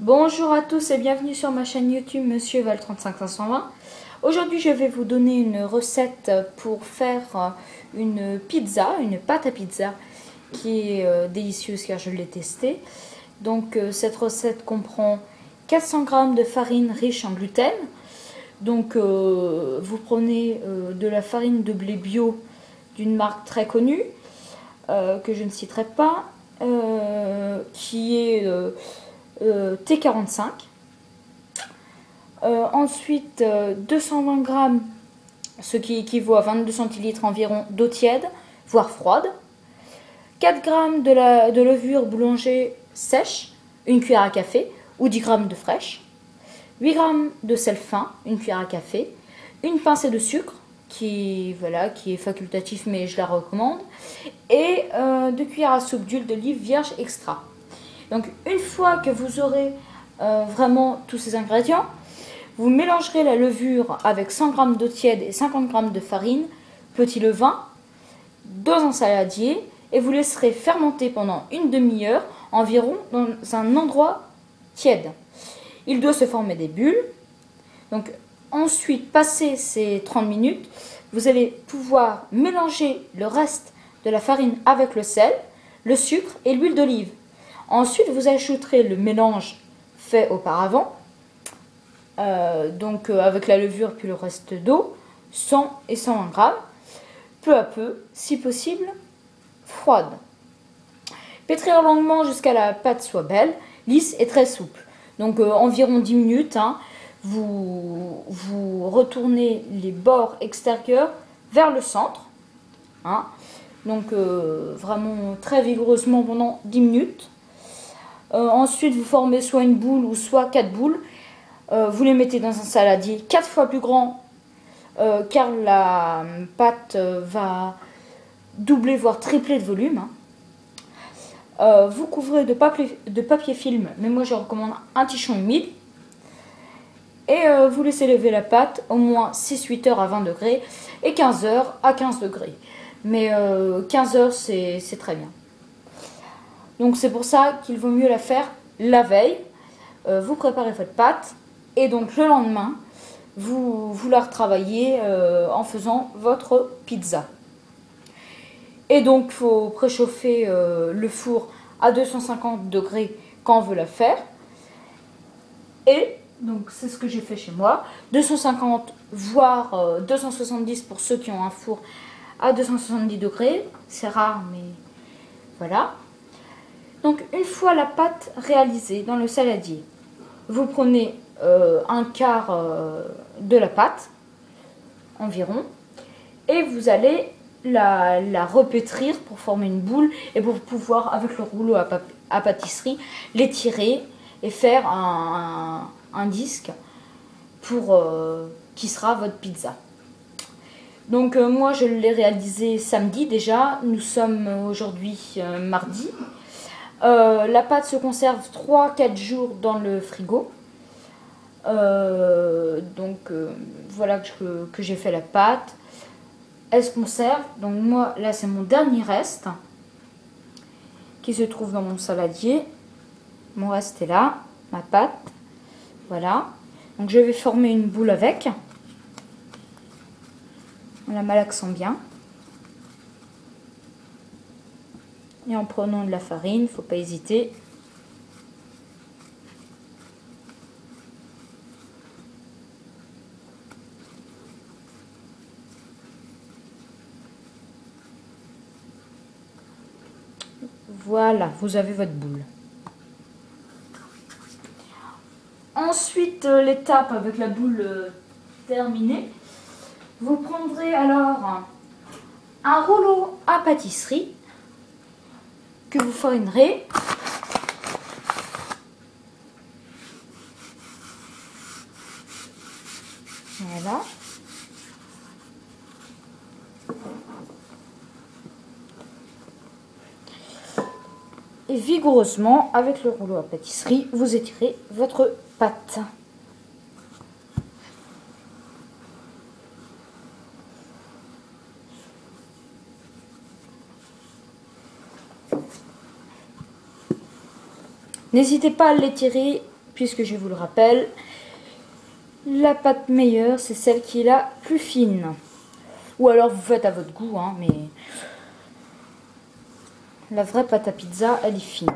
Bonjour à tous et bienvenue sur ma chaîne YouTube Monsieur Val 35520. Aujourd'hui je vais vous donner une recette pour faire une pizza, une pâte à pizza qui est délicieuse car je l'ai testée. Donc cette recette comprend 400 g de farine riche en gluten. Donc vous prenez de la farine de blé bio d'une marque très connue que je ne citerai pas, qui est T45. Ensuite 220 g, ce qui équivaut à 22 centilitres environ d'eau tiède, voire froide. 4 g de levure boulanger sèche, une cuillère à café, ou 10 g de fraîche. 8 g de sel fin, une cuillère à café. Une pincée de sucre, qui est facultatif mais je la recommande. Et 2 cuillères à soupe d'huile d'olive vierge extra. Donc une fois que vous aurez vraiment tous ces ingrédients, vous mélangerez la levure avec 100 g d'eau tiède et 50 g de farine, petit levain, dans un saladier et vous laisserez fermenter pendant une demi-heure environ dans un endroit tiède. Il doit se former des bulles. Donc ensuite, passé ces 30 minutes, vous allez pouvoir mélanger le reste de la farine avec le sel, le sucre et l'huile d'olive. Ensuite, vous ajouterez le mélange fait auparavant, avec la levure puis le reste d'eau, 100 et 120 g, peu à peu, si possible, froide. Pétrir longuement jusqu'à la pâte soit belle, lisse et très souple. Donc environ 10 minutes, vous retournez les bords extérieurs vers le centre. Donc vraiment très vigoureusement pendant 10 minutes. Ensuite, vous formez soit une boule ou soit 4 boules. Vous les mettez dans un saladier 4 fois plus grand car la pâte va doubler voire tripler de volume. Vous couvrez de papier film, mais moi je recommande un tichon humide. Et vous laissez lever la pâte au moins 6-8 heures à 20 degrés et 15 heures à 15 degrés. Mais 15 heures c'est très bien. Donc c'est pour ça qu'il vaut mieux la faire la veille. Vous préparez votre pâte et donc le lendemain, vous la retravaillez en faisant votre pizza. Et donc il faut préchauffer le four à 250 degrés quand on veut la faire. Et donc c'est ce que j'ai fait chez moi. 250 voire 270 pour ceux qui ont un four à 270 degrés. C'est rare mais voilà. Donc une fois la pâte réalisée dans le saladier, vous prenez un quart de la pâte environ et vous allez la repétrir pour former une boule et pour pouvoir avec le rouleau à pâtisserie l'étirer et faire un disque pour qui sera votre pizza. Donc moi je l'ai réalisé samedi déjà, nous sommes aujourd'hui mardi. La pâte se conserve 3-4 jours dans le frigo. Voilà que j'ai fait la pâte. Elle se conserve. Donc moi là c'est mon dernier reste qui se trouve dans mon saladier. Mon reste est là, ma pâte. Voilà. Donc je vais former une boule avec. En la malaxant bien. Et en prenant de la farine, il ne faut pas hésiter. Voilà, vous avez votre boule. Ensuite, l'étape avec la boule terminée, vous prendrez alors un rouleau à pâtisserie que vous farinerez. Voilà. Et vigoureusement, avec le rouleau à pâtisserie, vous étirez votre pâte. N'hésitez pas à l'étirer puisque je vous le rappelle, la pâte meilleure, c'est celle qui est la plus fine. Ou alors vous faites à votre goût, hein, mais la vraie pâte à pizza, elle est fine.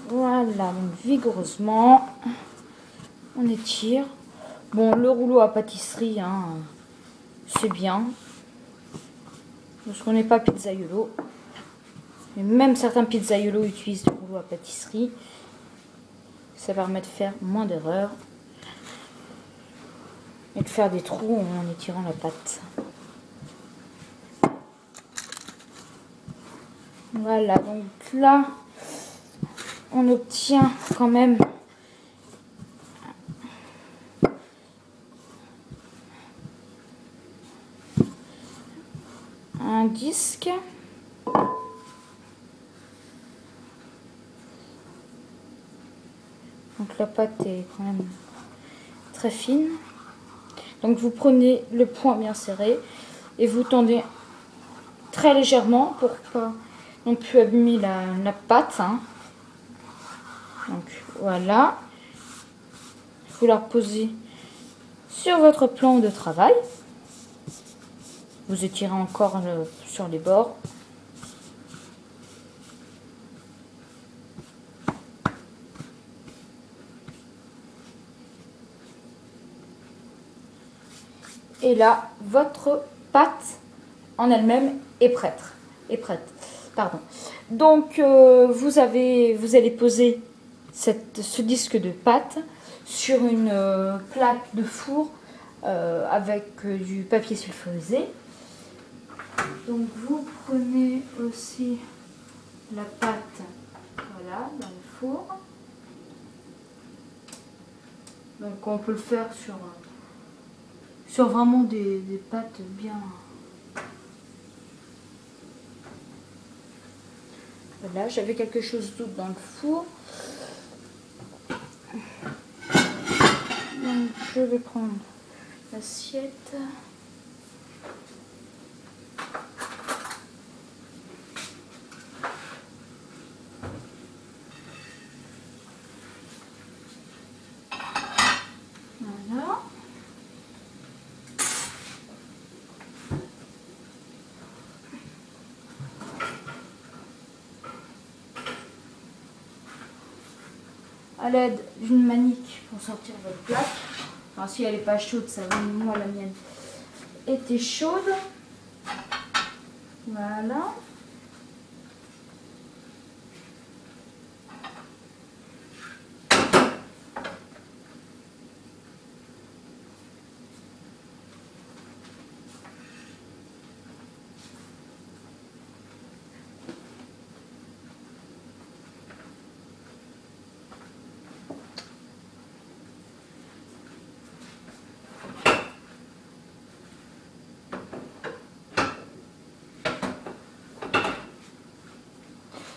Voilà, donc vigoureusement, on étire. Bon, le rouleau à pâtisserie, hein, c'est bien. Parce qu'on n'est pas pizzaïolo. Et même certains pizzaïolos utilisent le rouleau à pâtisserie. Ça permet de faire moins d'erreurs. Et de faire des trous en étirant la pâte. Voilà, donc là, on obtient quand même un disque. Donc la pâte est quand même très fine. Donc vous prenez le poing bien serré et vous tendez très légèrement pour pas non plus abîmer la pâte. Hein. Donc voilà. Vous la reposez sur votre plan de travail. Vous étirez encore sur les bords. Et là, votre pâte en elle-même est prête. Pardon. Donc, vous allez poser ce disque de pâte sur une plaque de four avec du papier sulfurisé. Donc, vous prenez aussi la pâte, voilà, dans le four. Donc, on peut le faire sur vraiment des pâtes bien. Voilà, j'avais quelque chose d'autre dans le four. Donc je vais prendre l'assiette. Voilà. À l'aide d'une manique pour sortir votre plaque. Alors si elle n'est pas chaude, ça va, moi la mienne était chaude. Voilà.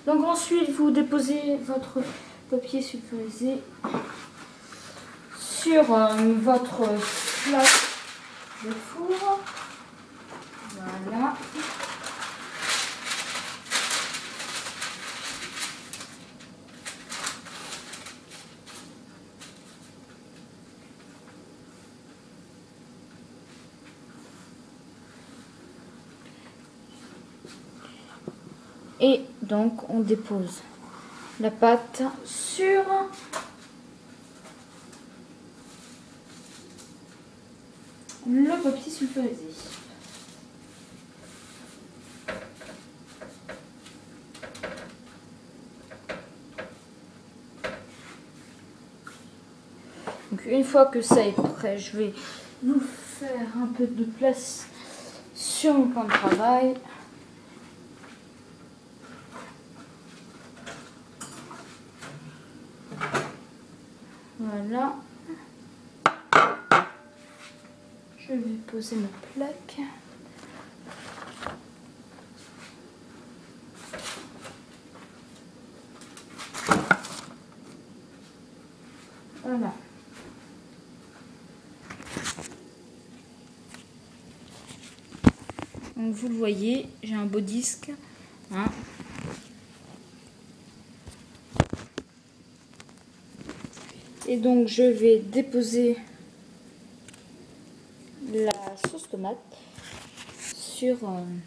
Donc ensuite, vous déposez votre papier sulfurisé sur votre plaque de four. Voilà. Et donc on dépose la pâte sur le papier sulfurisé. Donc une fois que ça est prêt, je vais vous faire un peu de place sur mon plan de travail. Voilà. Je vais poser ma plaque. Voilà. Donc vous le voyez, j'ai un beau disque. Hein. Et donc je vais déposer la sauce tomate sur mon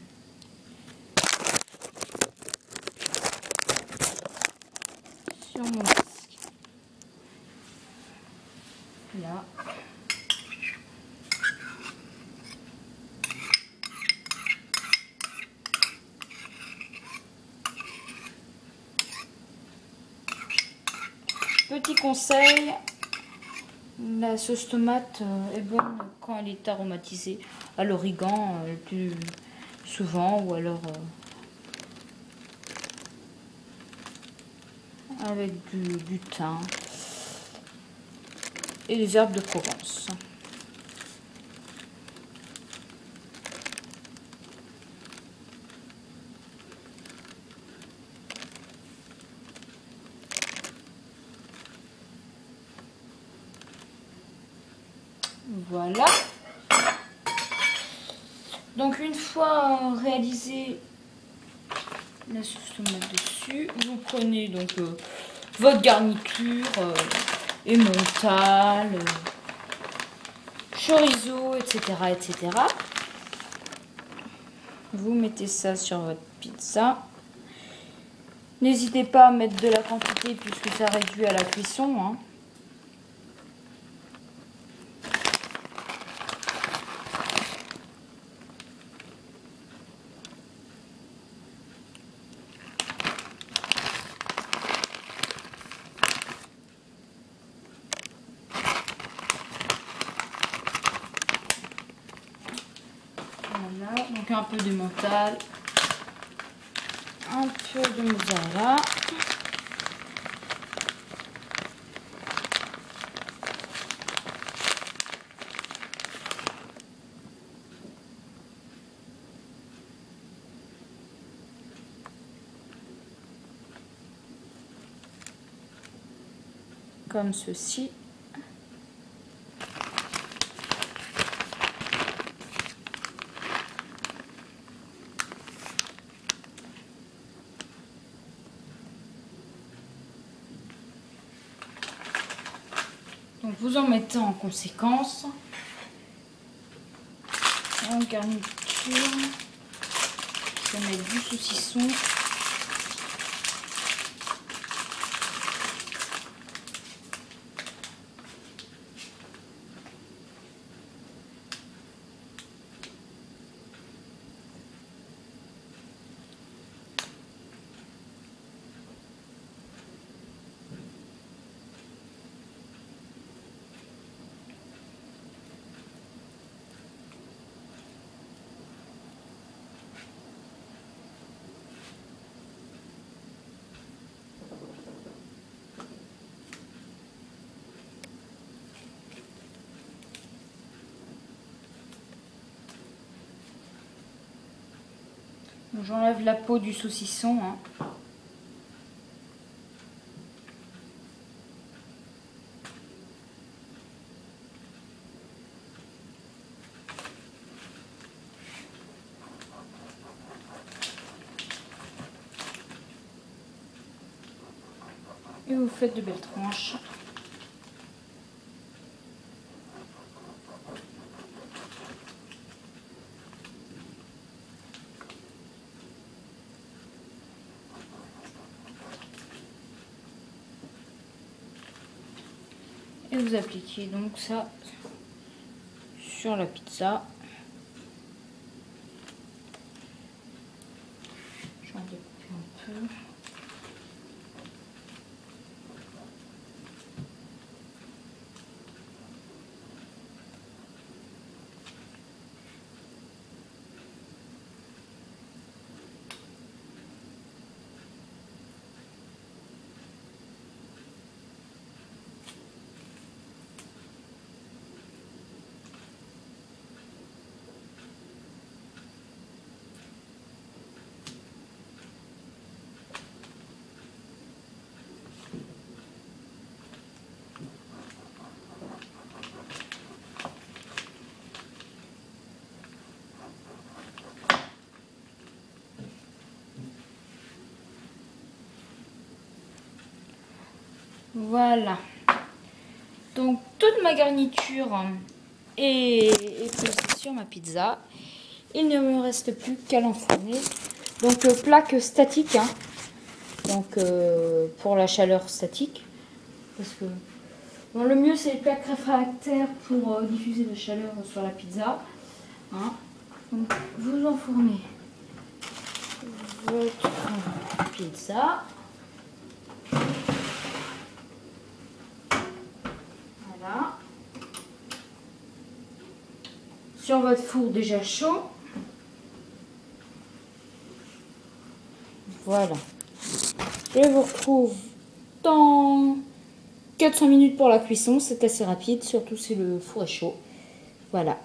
disque. Là. Petit conseil, la sauce tomate est bonne quand elle est aromatisée à l'origan le plus souvent, ou alors avec du thym et des herbes de Provence. Voilà. Donc une fois réalisé la sauce tomate dessus, vous prenez donc votre garniture, emmental, chorizo, etc., etc. Vous mettez ça sur votre pizza. N'hésitez pas à mettre de la quantité puisque ça réduit à la cuisson. Hein. Voilà, donc un peu de mental, un peu de mozzarella. Comme ceci. Donc vous en mettez en conséquence. Et en garniture, je vais mettre du saucisson. J'enlève la peau du saucisson. Hein. Et vous faites de belles tranches. Et vous appliquez donc ça sur la pizza. J'en découpe un peu. Voilà. Donc toute ma garniture est posée sur ma pizza. Il ne me reste plus qu'à l'enfourner. Donc plaque statique, hein. Donc pour la chaleur statique. Parce que bon, le mieux c'est les plaques réfractaires pour diffuser de chaleur sur la pizza. Hein. Donc vous enfournez votre pizza. Voilà. Sur votre four déjà chaud. Voilà. Je vous retrouve dans 400 minutes pour la cuisson. C'est assez rapide, surtout si le four est chaud. Voilà.